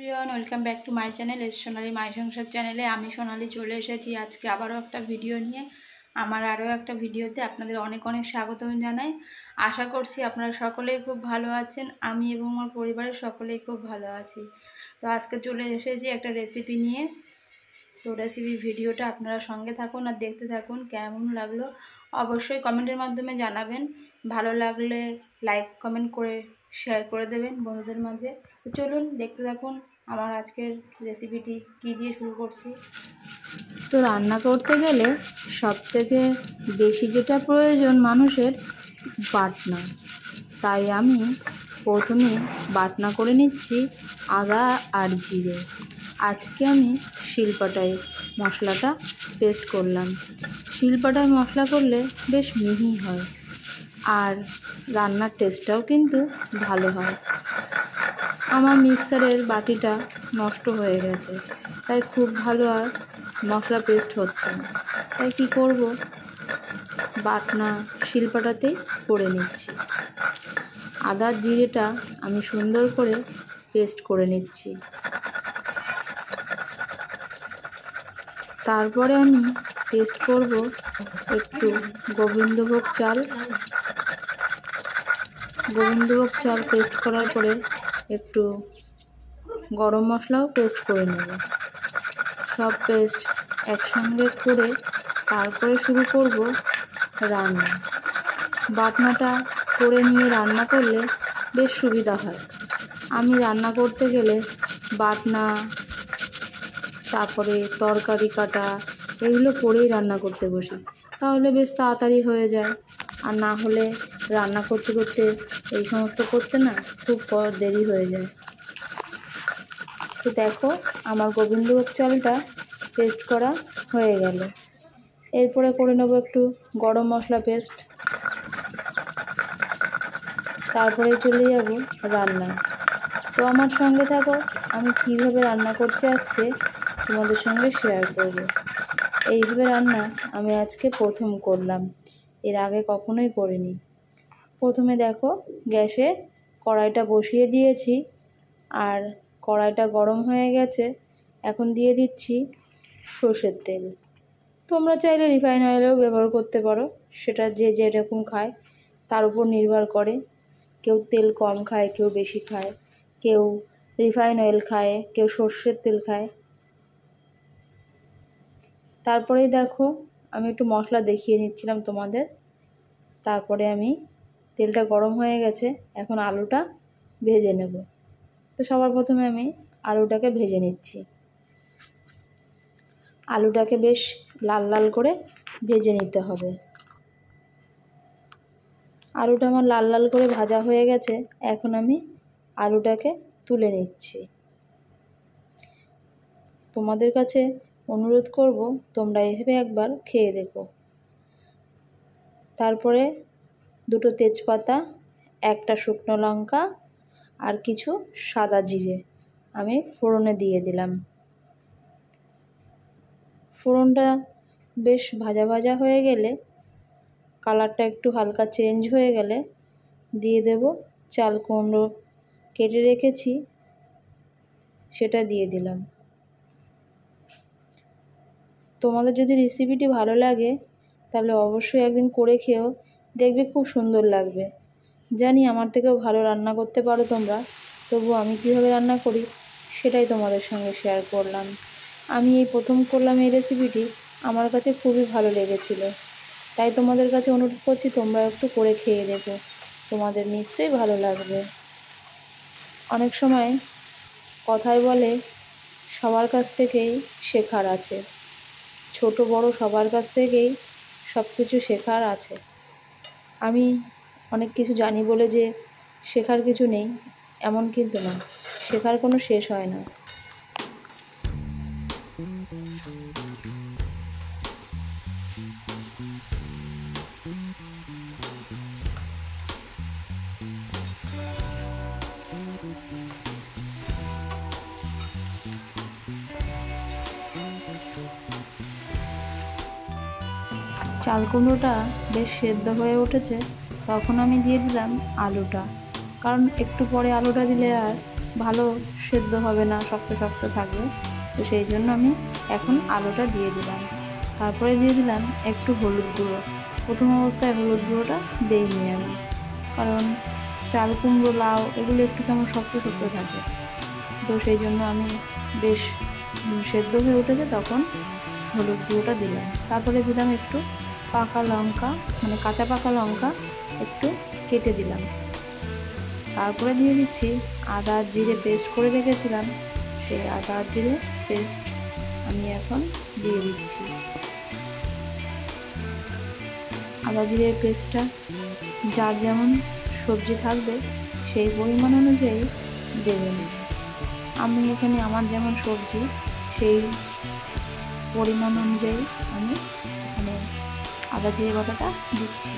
Everyone, welcome back to my channel Sonali my Sansar চ্যানেলে। আমি সোনালি চলে এসেছি আজকে আবারও একটা ভিডিও নিয়ে। আমার আরও একটা ভিডিওতে আপনাদের অনেক অনেক স্বাগতম জানাই। আশা করছি আপনারা সকলেই খুব ভালো আছেন। আমি এবং আমার পরিবারের সকলেই খুব ভালো আছি। তো আজকে চলে এসেছি একটা রেসিপি নিয়ে। তো রেসিপির ভিডিওটা আপনারা সঙ্গে থাকুন আর দেখতে থাকুন। কেমন লাগলো অবশ্যই কমেন্টের মাধ্যমে জানাবেন। ভালো লাগলে লাইক কমেন্ট করে শেয়ার করে দেবেন বন্ধুদের মাঝে। তো চলুন দেখতে থাকুন আমার আজকের রেসিপিটি কী দিয়ে শুরু করছি। তো রান্না করতে গেলে সবথেকে বেশি যেটা প্রয়োজন মানুষের, বাটনা। তাই আমি প্রথমে বাটনা করে নিচ্ছি আদা আর জিরে। আজকে আমি শিলপাটায় মশলাটা পেস্ট করলাম। শিলপাটায় মশলা করলে বেশ মিহি হয় আর রান্নার টেস্টটাও কিন্তু ভালো হয়। আমার মিক্সারের বাটিটা নষ্ট হয়ে গেছে, তাই খুব ভালো আর মশলা পেস্ট হচ্ছে না। তাই কী করব, বাটনা শিলপাটাতেই করে নিচ্ছি। আদা জিরেটা আমি সুন্দর করে পেস্ট করে নিচ্ছি। তারপরে আমি পেস্ট করব একটু গোবিন্দভোগ চাল। গোবিন্দভোগ চাল পেস্ট করার পরে একটু গরম মশলাও পেস্ট করে নেব। সব পেস্ট একসঙ্গে করে তারপরে শুরু করব রান্না। বাটনাটা করে নিয়ে রান্না করলে বেশ সুবিধা হয়। আমি রান্না করতে গেলে বাটনা, তারপরে তরকারি কাটা, এগুলো করেই রান্না করতে বসি, তাহলে বেশ তাড়াতাড়ি হয়ে যায়। আর না হলে রান্না করতে করতে এই সমস্ত করতে না খুব দেরি হয়ে যায়। তো দেখো, আমার গোবিন্দভোগ চালটা পেস্ট করা হয়ে গেল। এরপরে করে নেব একটু গরম মশলা পেস্ট। তারপরে চলে যাব রান্না। তো আমার সঙ্গে থাকো, আমি কিভাবে রান্না করছি আজকে তোমাদের সঙ্গে শেয়ার করব। এইভাবে রান্না আমি আজকে প্রথম করলাম, এর আগে কখনোই করিনি। প্রথমে দেখো, গ্যাসে কড়াইটা বসিয়ে দিয়েছি আর কড়াইটা গরম হয়ে গেছে। এখন দিয়ে দিচ্ছি সর্ষের তেল। তোমরা চাইলে রিফাইন অয়েলও ব্যবহার করতে পারো, সেটা যে যেরকম খায় তার উপর নির্ভর করে। কেউ তেল কম খায়, কেউ বেশি খায়, কেউ রিফাইন অয়েল খায়, কেউ সর্ষের তেল খায়। তারপরেই দেখো, আমি একটু মশলা দেখিয়ে নিচ্ছিলাম তোমাদের। তারপরে আমি তেলটা গরম হয়ে গেছে, এখন আলুটা ভেজে নেব। তো সবার প্রথমে আমি আলুটাকে ভেজে নিচ্ছি। আলুটাকে বেশ লাল লাল করে ভেজে নিতে হবে। আলুটা আমার লাল লাল করে ভাজা হয়ে গেছে, এখন আমি আলুটাকে তুলে নিচ্ছি। তোমাদের কাছে অনুরোধ করব, তোমরা এভাবে একবার খেয়ে দেখো। তারপরে দুটো তেজপাতা, একটা শুকনো লঙ্কা আর কিছু সাদা জিরে আমি ফোড়নে দিয়ে দিলাম। ফোড়নটা বেশ ভাজা ভাজা হয়ে গেলে, কালারটা একটু হালকা চেঞ্জ হয়ে গেলে দিয়ে দেব চাল কুমড়ো কেটে রেখেছি, সেটা দিয়ে দিলাম। তোমাদের যদি রেসিপিটি ভালো লাগে তাহলে অবশ্যই একদিন করে খেও, দেখবে খুব সুন্দর লাগবে। জানি আমার থেকেও ভালো রান্না করতে পারো তোমরা, তবু আমি কীভাবে রান্না করি সেটাই তোমাদের সঙ্গে শেয়ার করলাম। আমি এই প্রথম করলাম এই রেসিপিটি, আমার কাছে খুবই ভালো লেগেছিল। তাই তোমাদের কাছে অনুরোধ করছি, তোমরা একটু করে খেয়ে দেখো, তোমাদের নিশ্চয়ই ভালো লাগবে। অনেক সময় কথায় বলে, সবার কাছ থেকেই শেখার আছে। ছোট বড় সবার কাছ থেকেই সব কিছু শেখার আছে। আমি অনেক কিছু জানি বলে যে শেখার কিছু নেই, এমন কিন্তু না। শেখার কোনো শেষ হয় না। চাল কুমড়োটা বেশ সেদ্ধ হয়ে উঠেছে, তখন আমি দিয়ে দিলাম আলুটা। কারণ একটু পরে আলুটা দিলে আর ভালো সেদ্ধ হবে না, শক্ত শক্ত থাকবে। তো সেই জন্য আমি এখন আলুটা দিয়ে দিলাম। তারপরে দিয়ে দিলাম একটু হলুদ গুঁড়ো। প্রথম অবস্থায় হলুদ গুঁড়োটা দেইনি আমি, কারণ চাল কুমড়ো, লাউ এগুলো একটু কেমন শক্ত শক্ত থাকে। তো সেই জন্য আমি বেশ সেদ্ধ হয়ে উঠেছে তখন হলুদ গুঁড়োটা দিলাম। তারপরে দিলাম একটু পাকা লঙ্কা, মানে কাঁচা পাকা লঙ্কা একটু কেটে দিলাম। তারপরে দিয়ে দিচ্ছি আদা জিরে পেস্ট করে রেখেছিলাম, সেই আদা জিরে পেস্ট আমি এখন দিয়ে দিচ্ছি। আদা জিরের পেস্টটা যার যেমন সবজি থাকবে সেই পরিমাণ অনুযায়ী দেবেন। আমি এখানে আমার যেমন সবজি সেই পরিমাণ অনুযায়ী আমি এখানে আদা জিরে বাটাটা দিচ্ছি।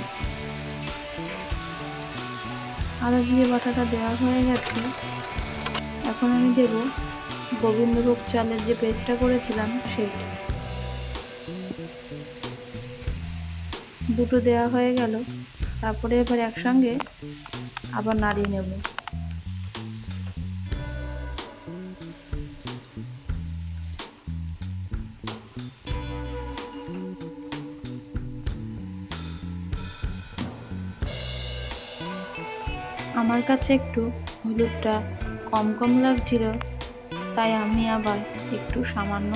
আদা জিরে বাটাটা দেওয়া হয়ে গেছে। এখন আমি দেব গোবিন্দভোগ চালের যে পেস্টটা করেছিলাম সেইটা। দুটো দেওয়া হয়ে গেল। তারপরে এবার একসঙ্গে আবার নাড়িয়ে নেব। আমার কাছে একটু হলুদটা কম কম লাগছিল, তাই আমি আবার একটু সামান্য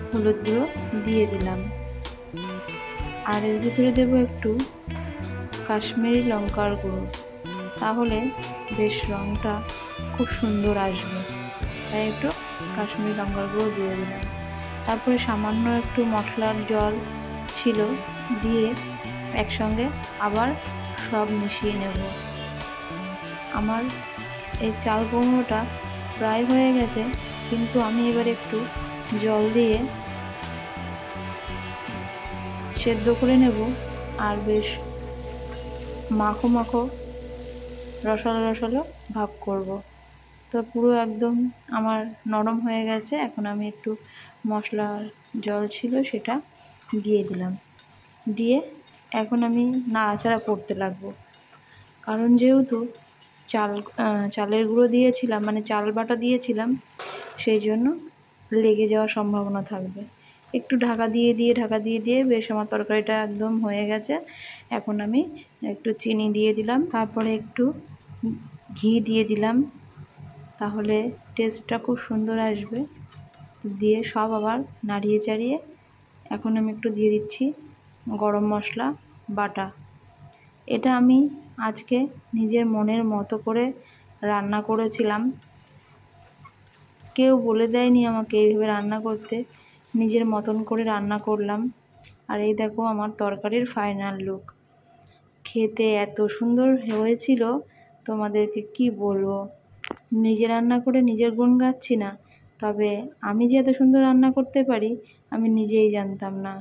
হলুদ গুঁড়ো দিয়ে দিলাম। আর এর ভিতরে দেবো একটু কাশ্মীরি লঙ্কার গুঁড়ো, তাহলে বেশ রঙটা খুব সুন্দর আসবে, তাই একটু কাশ্মীরি লঙ্কার গুঁড়ো দিয়ে দিলাম। তারপরে সামান্য একটু মশলার জল ছিল দিয়ে একসঙ্গে আবার সব মিশিয়ে নেব। আমার এই চাল কুমড়োটা প্রায় হয়ে গেছে, কিন্তু আমি এবার একটু জল দিয়ে সেদ্ধ করে নেব আর বেশ মাখো মাখো রসালো রসালো ভাব করব। তো পুরো একদম আমার নরম হয়ে গেছে। এখন আমি একটু মশলার জল ছিল সেটা দিয়ে দিলাম, দিয়ে এখন আমি নাড়াচাড়া করতে লাগবো। কারণ যেহেতু চালের গুঁড়ো দিয়েছিলাম, মানে চাল বাটা দিয়েছিলাম, সেই জন্য লেগে যাওয়ার সম্ভাবনা থাকবে। একটু ঢাকা দিয়ে দিয়ে বেশ আমার তরকারিটা একদম হয়ে গেছে। এখন আমি একটু চিনি দিয়ে দিলাম, তারপরে একটু ঘি দিয়ে দিলাম, তাহলে টেস্টটা খুব সুন্দর আসবে। দিয়ে সব আবার নাড়িয়ে চাড়িয়ে এখন আমি একটু দিয়ে দিচ্ছি গরম মশলা বাটা। এটা আমি আজকে নিজের মনের মতো করে রান্না করেছিলাম, কেউ বলে দেয়নি আমাকে এইভাবে রান্না করতে, নিজের মতন করে রান্না করলাম। আর এই দেখো আমার তরকারির ফাইনাল লুক। খেতে এত সুন্দর হয়েছিল তোমাদেরকে কি বলবো। নিজে রান্না করে নিজের গুণ গাচ্ছি না, তবে আমি যে এত সুন্দর রান্না করতে পারি আমি নিজেই জানতাম না।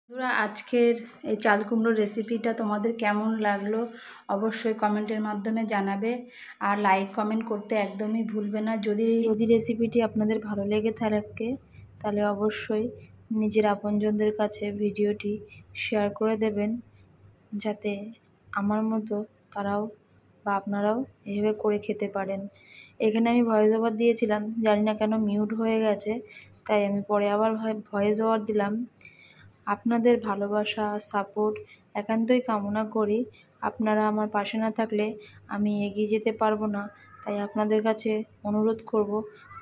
বন্ধুরা, আজকের এই চাল কুমড়োর রেসিপিটা তোমাদের কেমন লাগলো অবশ্যই কমেন্টের মাধ্যমে জানাবে। আর লাইক কমেন্ট করতে একদমই ভুলবে না। যদি রেসিপিটি আপনাদের ভালো লেগে থাকে তাহলে অবশ্যই নিজের আপনজনদের কাছে ভিডিওটি শেয়ার করে দেবেন, যাতে আমার মতো তারাও বা আপনারাও এভাবে করে খেতে পারেন। এখানে আমি ভয়েস ওভার দিয়েছিলাম, জানি না কেন মিউট হয়ে গেছে, তাই আমি পরে আবার ভয়েস ওভার দিলাম। আপনাদের ভালোবাসা সাপোর্ট একান্তই কামনা করি। আপনারা আমার পাশে না থাকলে আমি এগিয়ে যেতে পারবো না, তাই আপনাদের কাছে অনুরোধ করব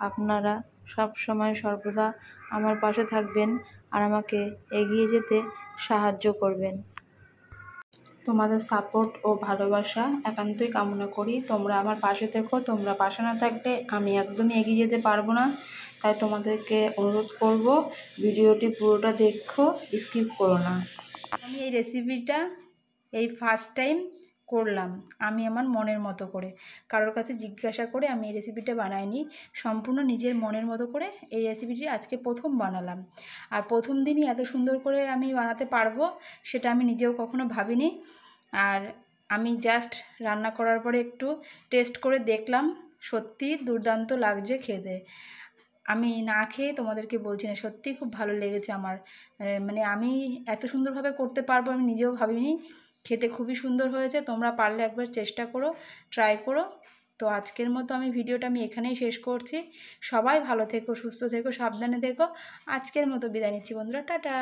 আপনারা সব সময় সর্বদা আমার পাশে থাকবেন আর আমাকে এগিয়ে যেতে সাহায্য করবেন। তোমাদের সাপোর্ট ও ভালোবাসা একান্তই কামনা করি। তোমরা আমার পাশে থেকো, তোমরা পাশে না থাকলে আমি একদমই এগিয়ে যেতে পারবো না। তাই তোমাদেরকে অনুরোধ করব ভিডিওটি পুরোটা দেখো, স্কিপ করো না। আমি এই রেসিপিটা এই ফার্স্ট টাইম করলাম, আমি আমার মনের মতো করে, কারোর কাছে জিজ্ঞাসা করে আমি এই রেসিপিটা বানাইনি। সম্পূর্ণ নিজের মনের মতো করে এই রেসিপিটি আজকে প্রথম বানালাম। আর প্রথম দিনই এত সুন্দর করে আমি বানাতে পারবো সেটা আমি নিজেও কখনো ভাবিনি। আর আমি জাস্ট রান্না করার পরে একটু টেস্ট করে দেখলাম, সত্যি দুর্দান্ত লাগছে খেতে। আমি না খেয়ে তোমাদেরকে বলছি না, সত্যিই খুব ভালো লেগেছে আমার। মানে আমি এত সুন্দরভাবে করতে পারবো আমি নিজেও ভাবিনি। খেতে খুবই সুন্দর হয়েছে। তোমরা পারলে একবার চেষ্টা করো, ট্রাই করো, তো আজকের মতো আমি ভিডিওটা এখানেই শেষ করছি। সবাই ভালো থেকো, সুস্থ থেকো, সাবধানে থেকো। আজকের মতো বিদায় নিচ্ছি বন্ধুরা, টাটা।